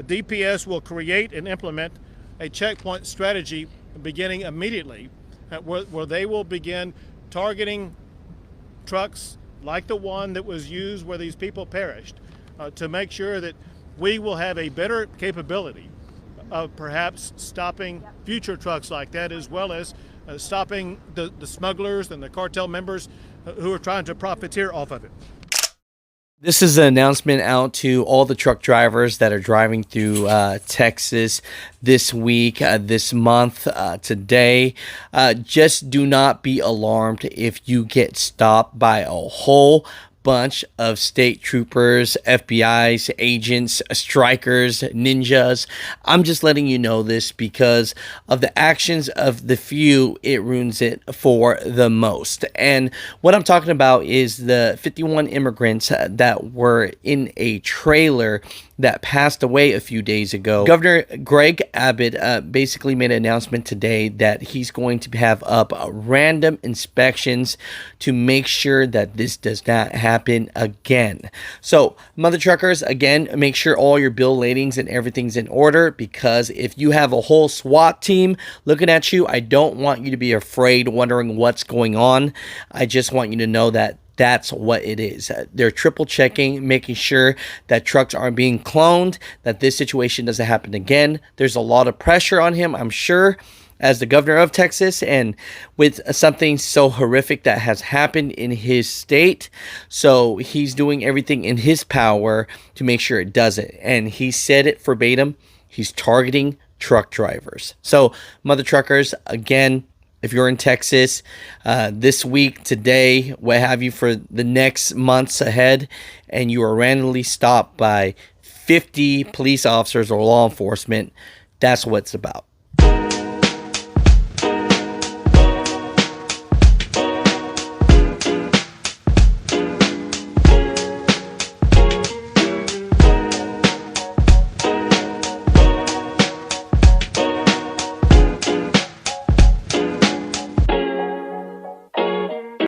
DPS will create and implement a checkpoint strategy beginning immediately, where they will begin targeting trucks like the one that was used where these people perished, to make sure that we will have a better capability of perhaps stopping future trucks like that, as well as stopping the smugglers and the cartel members who are trying to profiteer off of it. This is an announcement out to all the truck drivers that are driving through Texas this week, this month, today. Just do not be alarmed if you get stopped by a whole bunch of state troopers, FBI's, agents, strikers, ninjas. I'm just letting you know this because of the actions of the few, it ruins it for the most. And what I'm talking about is the 51 immigrants that were in a trailer that passed away a few days ago. Governor Greg Abbott basically made an announcement today that he's going to have up random inspections to make sure that this does not happen again. So, mother truckers, again, make sure all your bill ladings and everything's in order, because if you have a whole SWAT team looking at you, I don't want you to be afraid, wondering what's going on. I just want you to know that that's what it is. They're triple checking, making sure that trucks aren't being cloned, that this situation doesn't happen again. There's a lot of pressure on him, I'm sure, as the governor of Texas, and with something so horrific that has happened in his state. So he's doing everything in his power to make sure it doesn't. And he said it verbatim, he's targeting truck drivers. So, mother truckers, again, if you're in Texas this week, today, what have you, for the next months ahead, and you are randomly stopped by 50 police officers or law enforcement, that's what it's about.